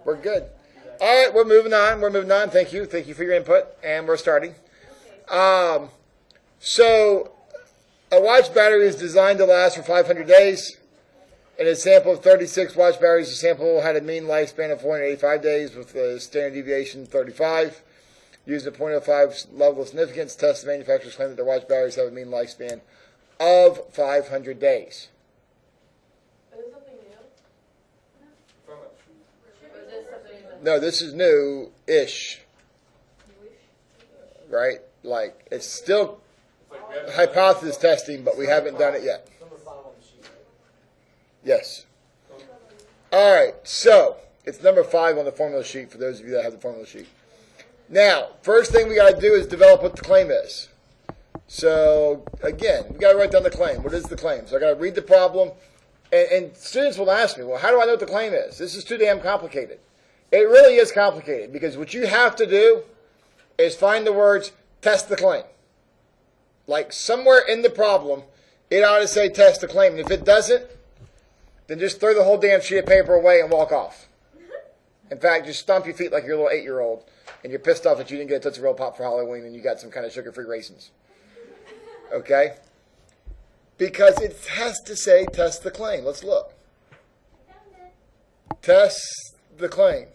We're good. All right, we're moving on. Thank you. Thank you for your input. And we're starting. So a watch battery is designed to last for 500 days. In a sample of 36 watch batteries, the sample had a mean lifespan of 485 days with a standard deviation 35. Using a .05 level of significance, test the manufacturers claim that their watch batteries have a mean lifespan of 500 days. No, this is new-ish, right? Like, it's still hypothesis testing, but we haven't done it yet. Yes. All right, so it's number 5 on the formula sheet for those of you that have the formula sheet. Now, first thing we got to do is develop what the claim is. So, again, we got to write down the claim. What is the claim? So I got to read the problem, and students will ask me, well, how do I know what the claim is? This is too damn complicated. It really is complicated because what you have to do is find the words, test the claim. Like somewhere in the problem, it ought to say test the claim. And if it doesn't, then just throw the whole damn sheet of paper away and walk off. In fact, just stomp your feet like you're a little 8-year-old and you're pissed off that you didn't get a Tootsie Roll Pop for Halloween and you got some kind of sugar-free raisins. Okay? Because it has to say test the claim. Let's look. Test the claim.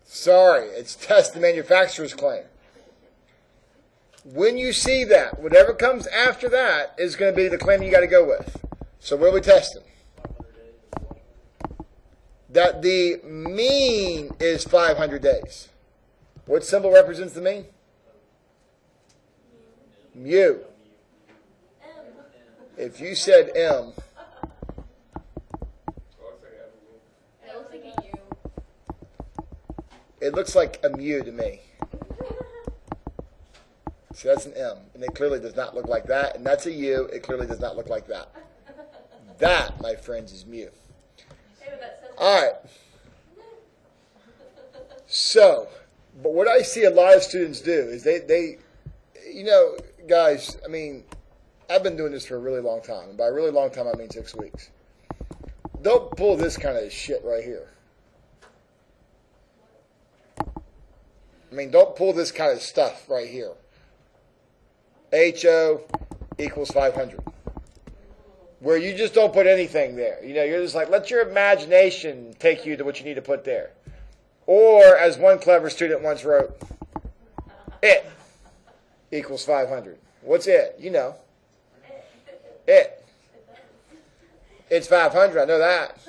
Sorry, it's test the manufacturer's claim. When you see that, whatever comes after that is going to be the claim you got to go with. So what are we testing? That the mean is 500 days. What symbol represents the mean? Mu. If you said M, it looks like a mu to me. So that's an M, and it clearly does not look like that. And that's a U, it clearly does not look like that. That, my friends, is mu. All right. So, but what I see a lot of students do is they you know, guys, I mean, I've been doing this for a really long time. And by a really long time, I mean 6 weeks. Don't pull this kind of shit right here. I mean, don't pull this kind of stuff right here. HO equals 500. Where you just don't put anything there. You know, you're just like, let your imagination take you to what you need to put there. Or, as one clever student once wrote, it equals 500. What's it? You know. It. It's 500, I know that.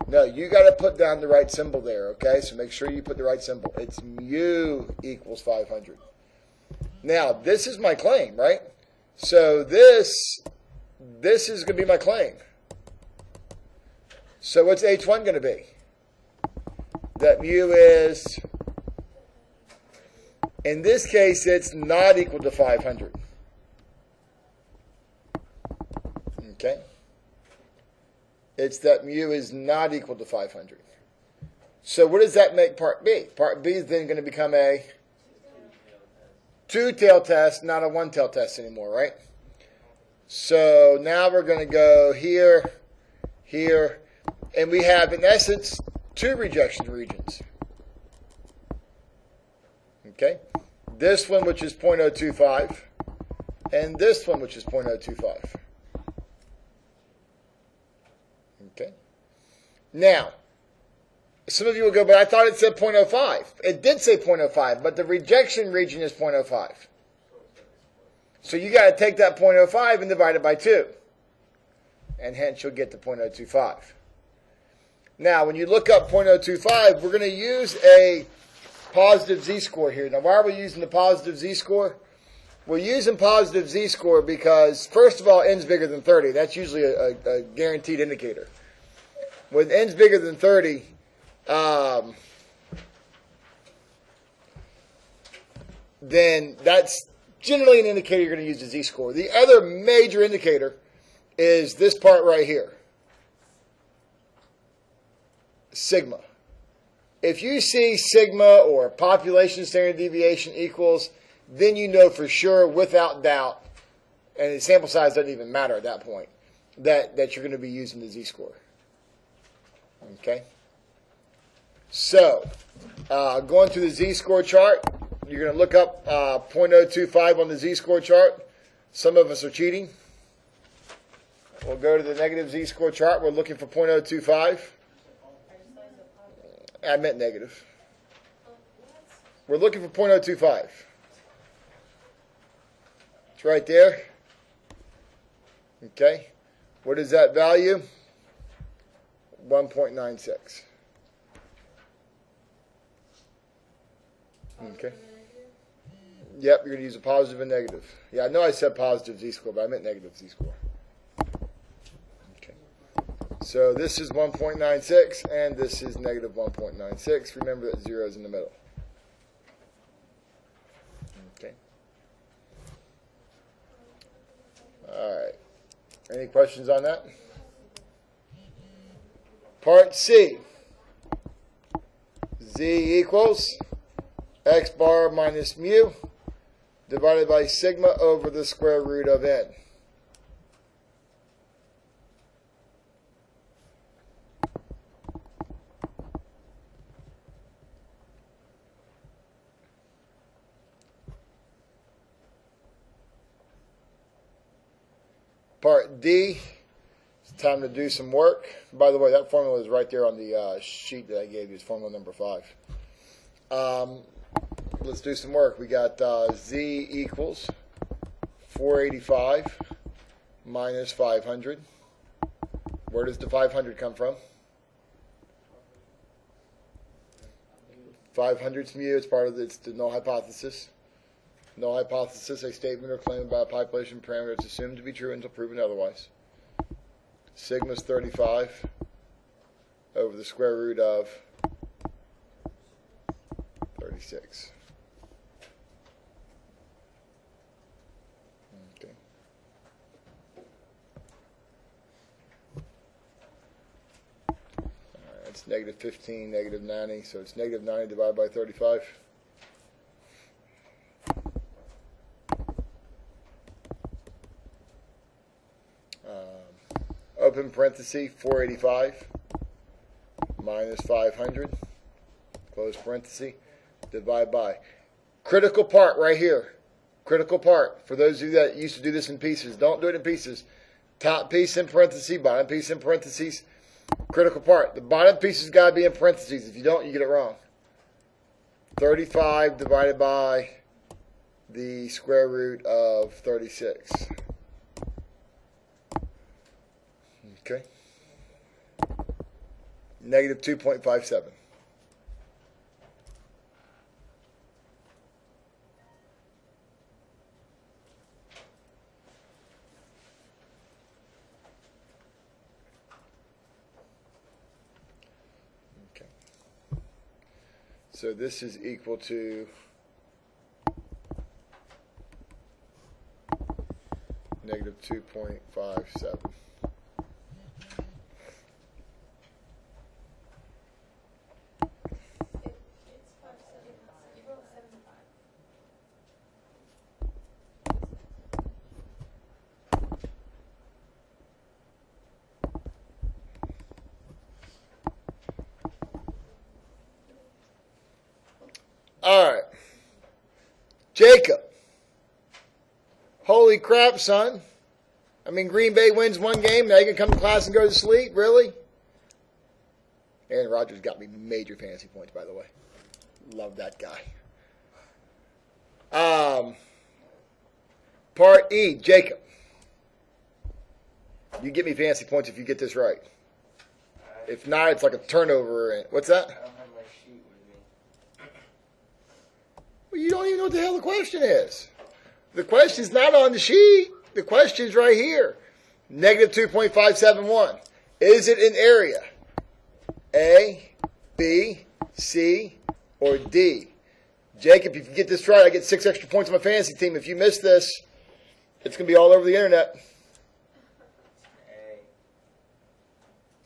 No, you got to put down the right symbol there, okay? So make sure you put the right symbol. It's mu equals 500. Now, this is my claim, right? So this is going to be my claim. So what's H1 going to be? That mu is, in this case, it's not equal to 500. Okay? It's that mu is not equal to 500. So what does that make part B? Part B is then going to become a two-tail test, not a one-tail test anymore, right? So now we're going to go here, here, and we have, in essence, 2 rejection regions. Okay? This one, which is 0.025, and this one, which is 0.025. Okay? Now, some of you will go, but I thought it said 0.05. It did say 0.05, but the rejection region is 0.05. So you got to take that 0.05 and divide it by 2. And hence you'll get to 0.025. Now, when you look up 0.025, we're going to use a positive z-score here. Now, why are we using the positive z-score? We're using positive z-score because, first of all, n's bigger than 30. That's usually a guaranteed indicator. When n's bigger than 30, then that's generally an indicator you're going to use the z-score. The other major indicator is this part right here, sigma. If you see sigma or population standard deviation equals, then you know for sure, without doubt, and the sample size doesn't even matter at that point, that you're going to be using the z-score. Okay. So, going to the z-score chart, you're going to look up 0.025 on the z-score chart. Some of us are cheating. We'll go to the negative z-score chart. We're looking for 0.025. I meant negative. We're looking for 0.025. It's right there. Okay. What is that value? 1.96. Okay. Yep, you're going to use a positive and negative. Yeah, I know I said positive z-score, but I meant negative z-score. Okay. So this is 1.96, and this is negative 1.96. Remember that 0 is in the middle. Okay. All right. Any questions on that? Part C. Z equals x bar minus mu divided by sigma over the square root of n. Part D, it's time to do some work. By the way, that formula is right there on the sheet that I gave you. It's formula number 5. Let's do some work. We got z equals 485 minus 500. Where does the 500 come from? 500's mu. It's part of it's the null hypothesis. Null hypothesis, a statement or claim about a population parameter that's assumed to be true until proven otherwise. Sigma is 35 over the square root of 36. Okay. All right, it's negative 15, negative 90, so it's negative 90 divided by 35. Open parenthesis, 485 minus 500, close parenthesis, divide by. Critical part right here. Critical part. For those of you that used to do this in pieces, don't do it in pieces. Top piece in parentheses, bottom piece in parentheses. Critical part. The bottom piece has got to be in parentheses. If you don't, you get it wrong. 35 divided by the square root of 36. Okay. Negative 2.57. Okay. So this is equal to negative 2.57. All right. Jacob. Holy crap, son. I mean, Green Bay wins one game. Now you can come to class and go to sleep? Really? Aaron Rodgers got me major fantasy points, by the way. Love that guy. Part E. Jacob. You get me fantasy points if you get this right. If not, it's like a turnover. What's that? Well, you don't even know what the hell the question is. The question's not on the sheet. The question's right here. Negative 2.571. Is it an area? A, B, C, or D? Jacob, if you get this right, I get 6 extra points on my fantasy team. If you miss this, it's going to be all over the internet.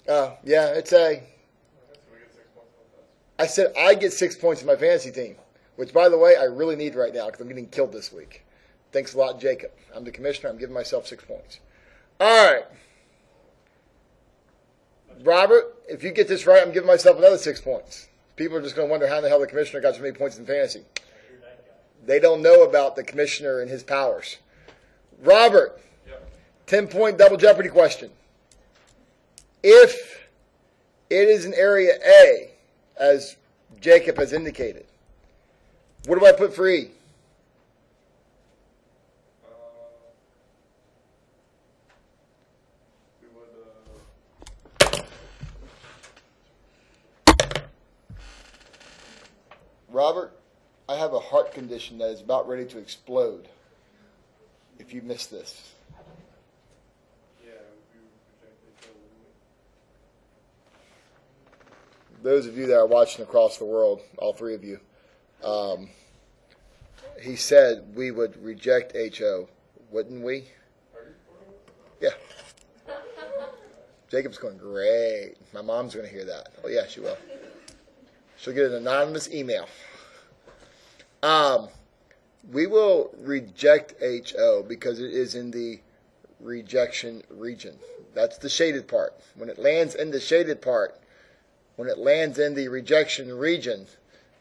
Yeah, it's A. I said I get 6 points in my fantasy team. Which, by the way, I really need right now because I'm getting killed this week. Thanks a lot, Jacob. I'm the commissioner. I'm giving myself 6 points. All right. Robert, if you get this right, I'm giving myself another 6 points. People are just going to wonder how in the hell the commissioner got so many points in fantasy. They don't know about the commissioner and his powers. Robert, 10-point double jeopardy question. If it is in area A, as Jacob has indicated, what do I put for E? Robert, I have a heart condition that is about ready to explode if you miss this. Those of you that are watching across the world, all three of you, he said we would reject HO, wouldn't we? Yeah. Jacob's going, great. My mom's going to hear that. Oh, yeah, she will. She'll get an anonymous email. We will reject HO because it is in the rejection region. That's the shaded part. When it lands in the shaded part, when it lands in the rejection region,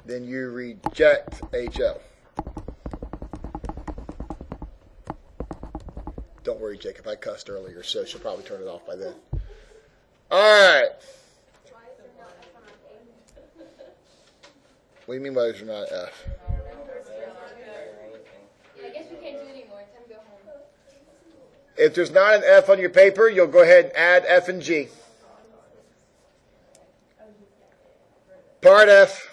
then you reject HO. Don't worry, Jacob. I cussed earlier, so she'll probably turn it off by then. All right. What do you mean why there's not an F? I guess we can't do it anymore. It's time to go home. If there's not an F on your paper, you'll go ahead and add F and G. Part F,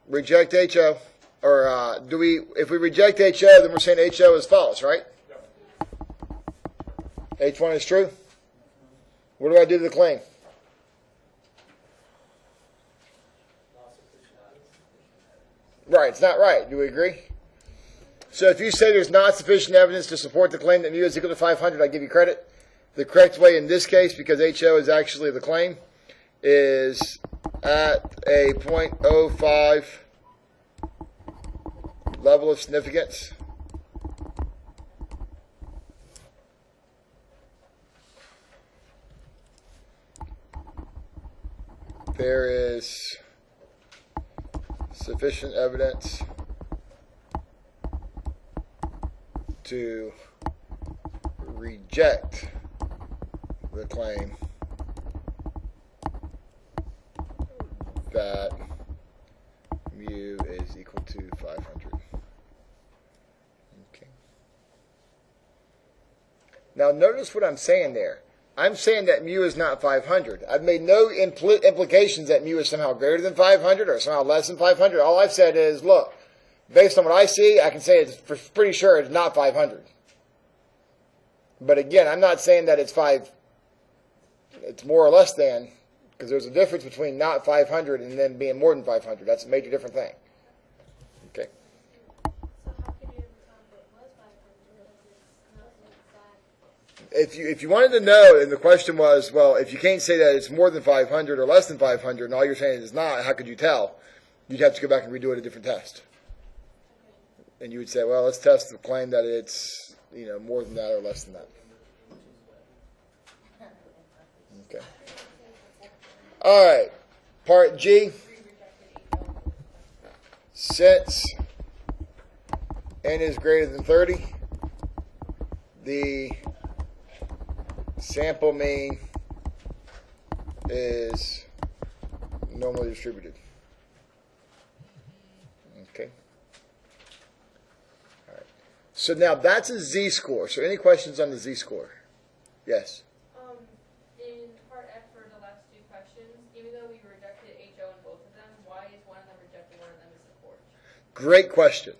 reject HO. Or if we reject HO, then we're saying HO is false, right? H1 is true. What do I do to the claim? Right, it's not right. Do we agree? So if you say there's not sufficient evidence to support the claim that mu is equal to 500, I give you credit. The correct way in this case, because HO is actually the claim, is at a 0.05 level of significance. There is sufficient evidence to reject the claim that mu is equal to 500. Okay. Now notice what I'm saying there. I'm saying that mu is not 500. I've made no implications that mu is somehow greater than 500 or somehow less than 500. All I've said is, look, based on what I see, I can say it's pretty sure it's not 500. But again, I'm not saying that it's more or less than, because there's a difference between not 500 and then being more than 500. That's a major different thing. Okay. So how can you decide it was 500 if it's not If you wanted to know, and the question was, well, if you can't say that it's more than 500 or less than 500, and all you're saying is not, how could you tell? You'd have to go back and redo it a different test. And you would say, well, let's test the claim that it's, more than that or less than that. Okay. All right. Part G. Since n is greater than 30, the sample mean is normally distributed. Okay. All right. So now that's a z-score. So any questions on the z-score? Yes. in part F for the last two questions, even though we rejected HO in both of them, why is one of them rejected, one of them is support? Great question.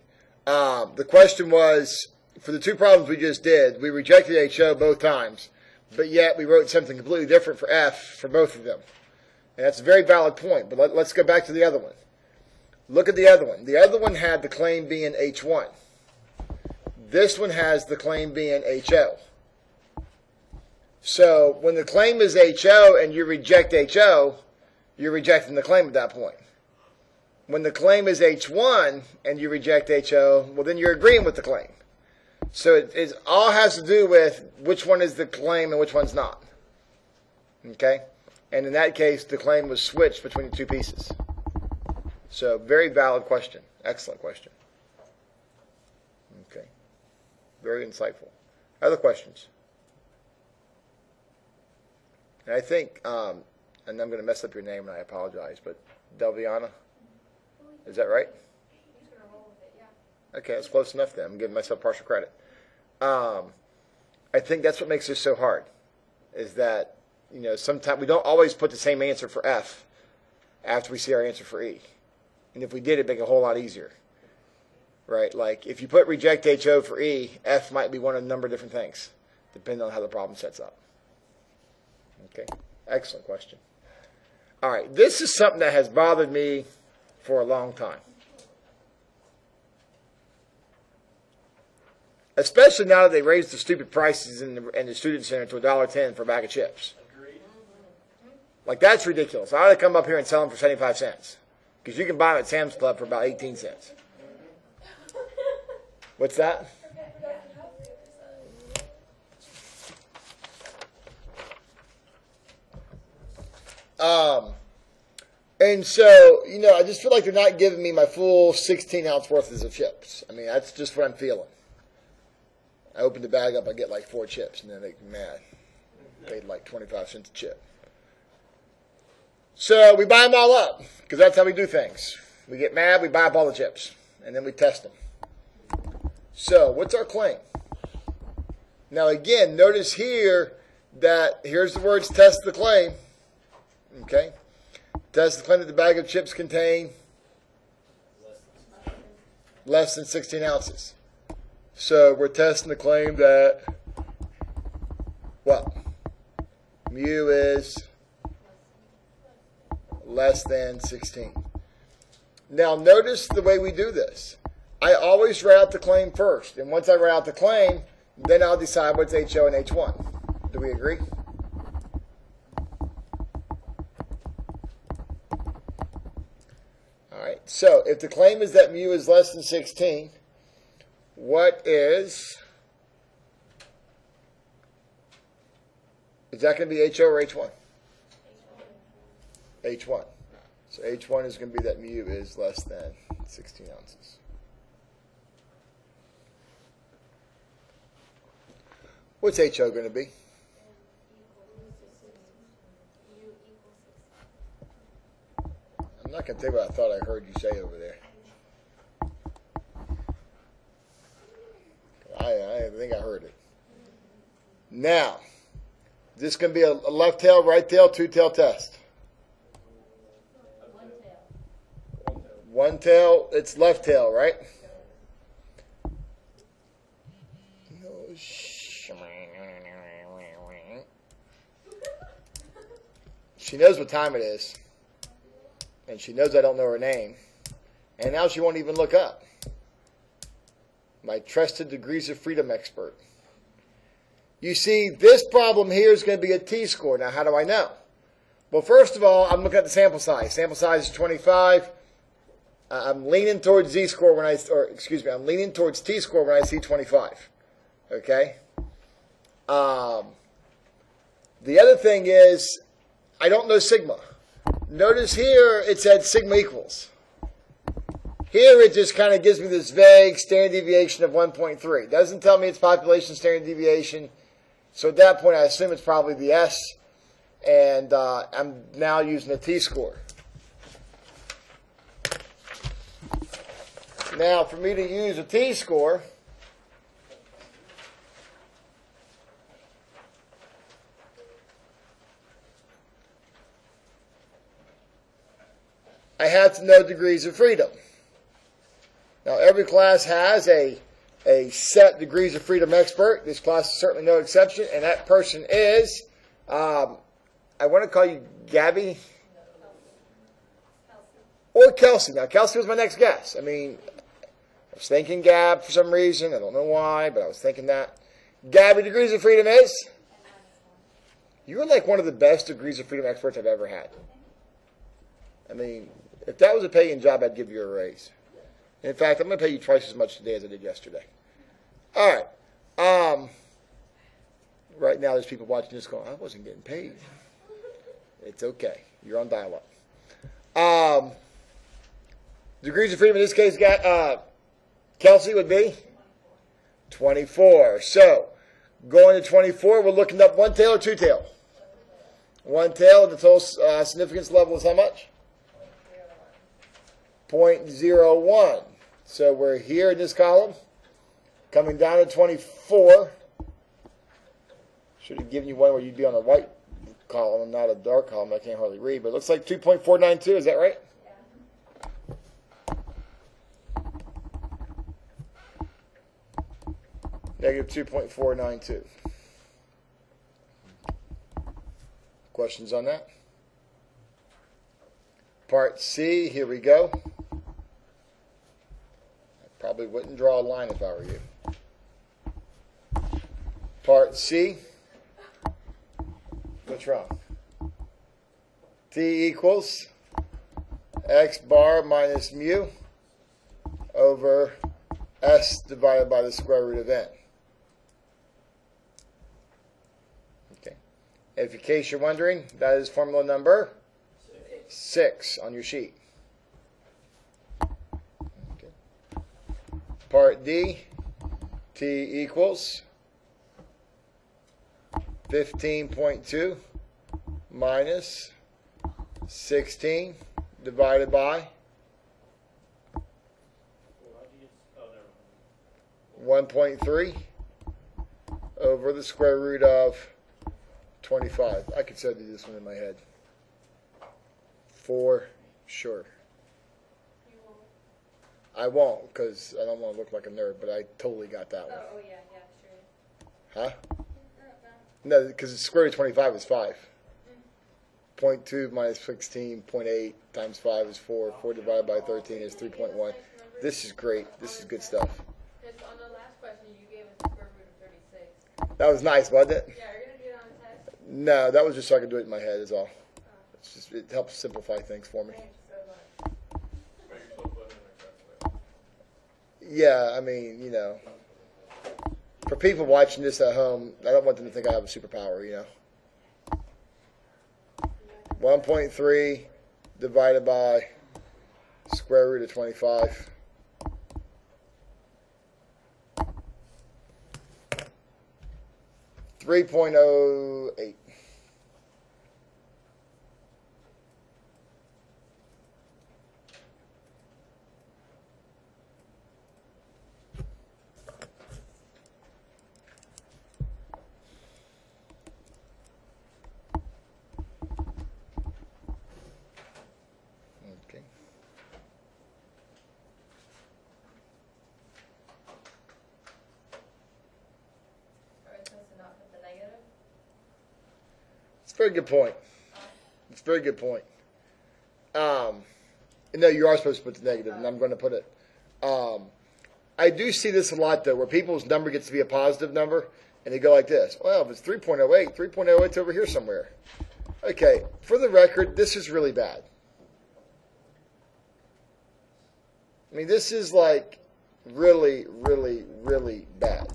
The question was, for the two problems we just did, we rejected HO both times, but yet we wrote something completely different for F for both of them. And that's a very valid point, but let's go back to the other one. Look at the other one. The other one had the claim being H1. This one has the claim being HO. So when the claim is HO and you reject HO, you're rejecting the claim at that point. When the claim is H1 and you reject HO, well, then you're agreeing with the claim. So it all has to do with which one is the claim and which one's not. Okay? And in that case, the claim was switched between the two pieces. So, very valid question. Excellent question. Okay. Very insightful. Other questions? And I think, and I'm going to mess up your name and I apologize, but Delviana? Is that right? He's gonna roll with it, yeah. Okay, that's close enough then. I'm giving myself partial credit. I think that's what makes this so hard, is that, sometimes we don't always put the same answer for F after we see our answer for E. And if we did, it'd make it a whole lot easier. Right? Like, if you put reject HO for E, F might be one of a number of different things, depending on how the problem sets up. Okay, excellent question. All right, this is something that has bothered me for a long time. Especially now that they raised the stupid prices in the student center to $1.10 for a bag of chips. Like, that's ridiculous. I ought to come up here and sell them for 75 cents. Because you can buy them at Sam's Club for about 18 cents. What's that? And so, I just feel like they're not giving me my full 16-ounce worth of chips. I mean, that's just what I'm feeling. I open the bag up, I get like 4 chips, and then they get mad. Paid like 25 cents a chip. So we buy them all up, because that's how we do things. We get mad, we buy up all the chips, and then we test them. So, what's our claim? Now again, notice here that here's the words test the claim. Okay? Test the claim that the bag of chips contain less than 16 ounces. So we're testing the claim that what? Mu is less than 16. Now notice the way we do this. I always write out the claim first. And once I write out the claim, then I'll decide what's HO and H1. Do we agree? Alright, so if the claim is that mu is less than 16, what is that going to be HO or H1? H1. So H1 is going to be that mu is less than 16 ounces. What's HO going to be? I'm not going to tell you what I thought I heard you say over there. I think I heard it. Now, is this going to be a left tail, right tail, two tail test? One tail, it's left tail, right? She knows what time it is. And she knows I don't know her name. And now she won't even look up. My trusted degrees of freedom expert. You see, this problem here is going to be a t-score. Now, how do I know? Well, first of all, I'm looking at the sample size. Sample size is 25. I'm leaning towards z-score when I'm leaning towards t-score when I see 25. Okay? The other thing is, I don't know sigma. Notice here it said sigma equals. Here it just kind of gives me this vague standard deviation of 1.3. Doesn't tell me it's population standard deviation. So at that point I assume it's probably the S. And I'm now using a t-score. Now for me to use a t-score, I have to know degrees of freedom. Now, every class has a set degrees of freedom expert. This class is certainly no exception, and that person is, I want to call you Gabby or Kelsey. Now, Kelsey was my next guess. I mean, I was thinking Gab for some reason. I don't know why, but I was thinking that. Gabby, degrees of freedom is? You're like one of the best degrees of freedom experts I've ever had. I mean, if that was a paying job, I'd give you a raise. In fact, I'm going to pay you twice as much today as I did yesterday. All right. Right now, there's people watching this going, I wasn't getting paid. It's okay. You're on dial-up. Degrees of freedom in this case, Kelsey, would be 24. So, going to 24, we're looking up one tail or two tail? One tail, and the total significance level is how much? 0.01. So we're here in this column, coming down to 24. Should have given you one where you'd be on a white column and not a dark column. I can't hardly read, but it looks like 2.492. Is that right? Negative 2.492. Questions on that? Part C, here we go. I probably wouldn't draw a line if I were you. Part C. What's wrong? T equals x bar minus mu over s divided by the square root of n. Okay. If in case you're wondering, that is formula number 6 on your sheet. Okay. Part D, T equals 15.2 minus 16 divided by 1.3 over the square root of 25. I could say do this one in my head. For sure. I won't, because I don't want to look like a nerd, but I totally got that one. Oh yeah, sure. Huh? No, because the square root of 25 is 5. 0.2 minus 16, 0.8 times 5 is 4. 4 divided by 13 is 3.1. This is great. This is good stuff. Just on the last question, you gave us the square root of 36. That was nice, wasn't it? Yeah, are you going to do it on the test? No, that was just so I could do it in my head is all. It's just, it helps simplify things for me. Thanks so much. Yeah, I mean, you know. For people watching this at home, I don't want them to think I have a superpower, you know. 1.3 divided by square root of 25. $3.08. Okay. Are we supposed to not put the negative? It's a very good point. It's a very good point. No, you are supposed to put the negative, and I'm going to put it. I do see this a lot, though, where people's number gets to be a positive number, and they go like this. Well, if it's 3.08, 3.08's over here somewhere. Okay, for the record, this is really bad. I mean, this is like really, really, really bad.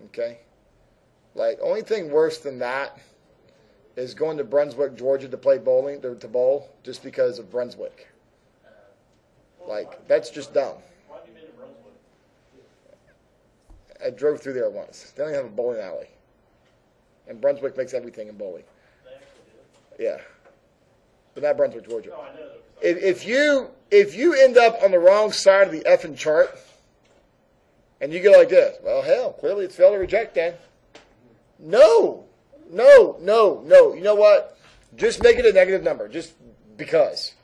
Okay? Like, only thing worse than that is going to Brunswick, Georgia to play bowling, to bowl, just because of Brunswick. Like, that's just dumb. Why have you been to Brunswick? I drove through there once. They only have a bowling alley. And Brunswick makes everything in bowling. They actually do. Yeah. But not Brunswick, Georgia. No, I know that. If you end up on the wrong side of the effing chart, and you go like this, well, hell, clearly it's failed to reject then. No. You know what? Just make it a negative number, just because.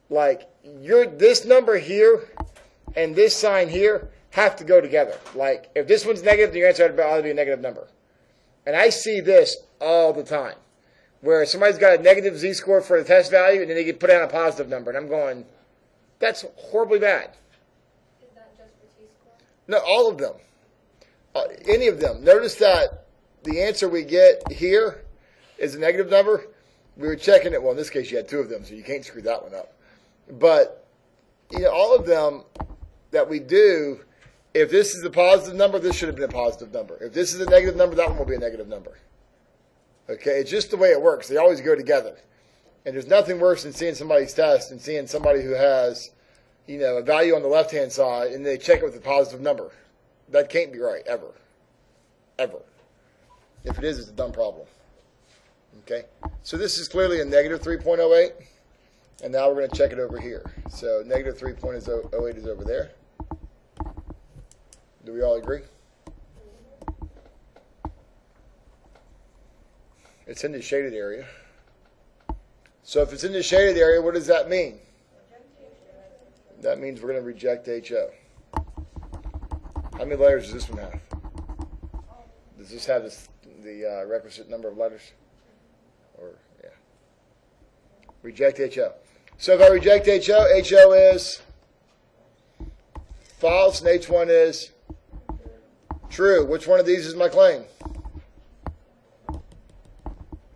Like, this number here and this sign here have to go together. Like, if this one's negative, then your answer ought to be a negative number. And I see this all the time, where somebody's got a negative z-score for the test value, and then they get put down a positive number. And I'm going, that's horribly bad. Is that just for T-score? No, all of them. Any of them. Notice that the answer we get here is a negative number. We were checking it. Well, in this case, you had 2 of them, so you can't screw that one up. But, you know, all of them that we do, if this is a positive number, this should have been a positive number. If this is a negative number, that one will be a negative number. Okay, it's just the way it works. They always go together. And there's nothing worse than seeing somebody's test and seeing somebody who has, a value on the left-hand side, and they check it with a positive number. That can't be right, ever. Ever. If it is, it's a dumb problem. Okay? So this is clearly a negative 3.08. And now we're going to check it over here. So negative 3.08 is over there. Do we all agree? It's in the shaded area. So if it's in the shaded area, what does that mean? That means we're going to reject HO. How many letters does this one have? Does this have the requisite number of letters? Or yeah. Reject HO. So if I reject HO, HO is false and H1 is true. Which one of these is my claim?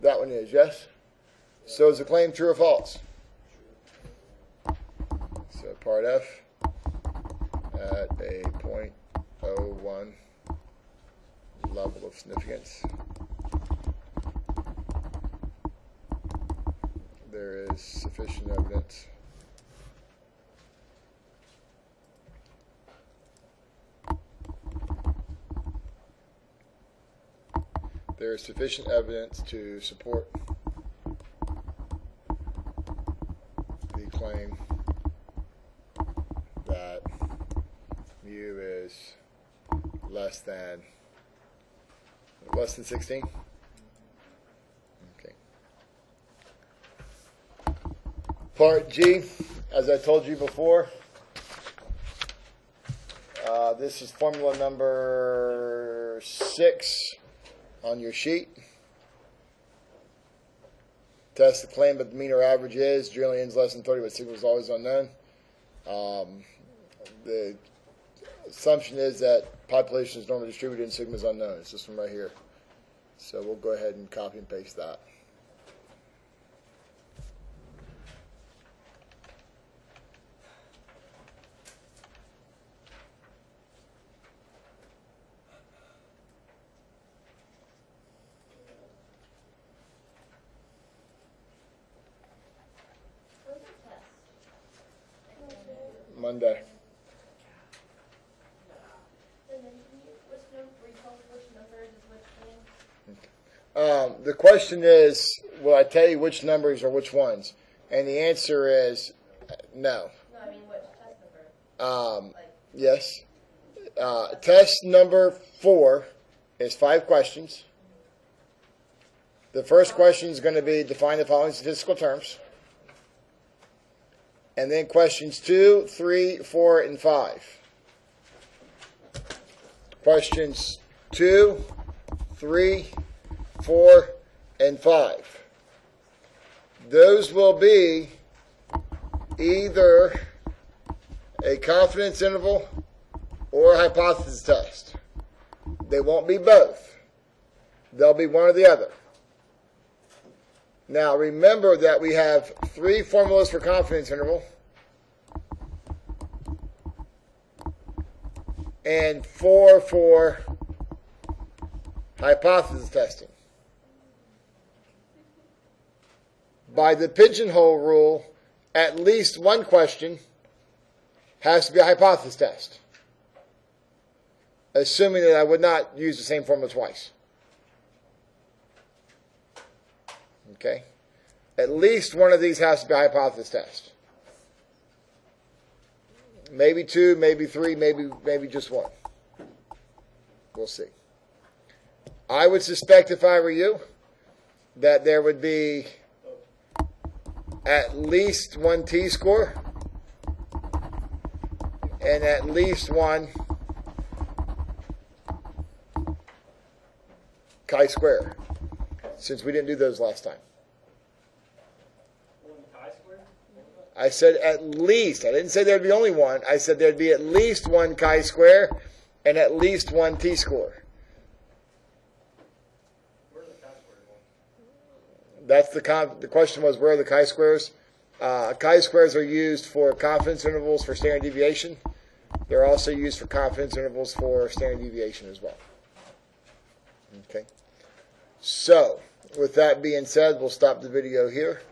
That one is, yes? So is the claim true or false? So part F at a 0.01 level of significance. There is sufficient evidence to support the claim that mu is less than 16. Okay. Part G, as I told you before, this is formula number 6 on your sheet. Test the claim that the mean or average is generally ends less than 30, but sigma is always unknown. The assumption is that population is normally distributed and sigma is unknown. It's this one right here. So we'll go ahead and copy and paste that. Monday. The question is, will I tell you which numbers or which ones? And the answer is no. No, I mean which test number? Yes. Test number 4 is 5 questions. The first question is going to be define the following statistical terms. And then questions 2, 3, 4, and 5. Questions 2, 3, 4, and 5. Those will be either a confidence interval or a hypothesis test. They won't be both. They'll be one or the other. Now remember that we have 3 formulas for confidence interval and 4 for hypothesis testing. By the pigeonhole rule, at least one question has to be a hypothesis test, assuming that I would not use the same formula twice. Okay? At least one of these has to be a hypothesis test. Maybe 2, maybe 3, maybe just 1. We'll see. I would suspect, if I were you, that there would be at least 1 t-score and at least 1 chi-square, since we didn't do those last time. I said at least. I didn't say there'd be only 1. I said there'd be at least 1 chi-square and at least 1 t-score. Where's the chi-square going? That's the question was, where are the chi-squares? Chi-squares are used for confidence intervals for standard deviation. They're also used for confidence intervals for standard deviation as well. Okay. So, with that being said, we'll stop the video here.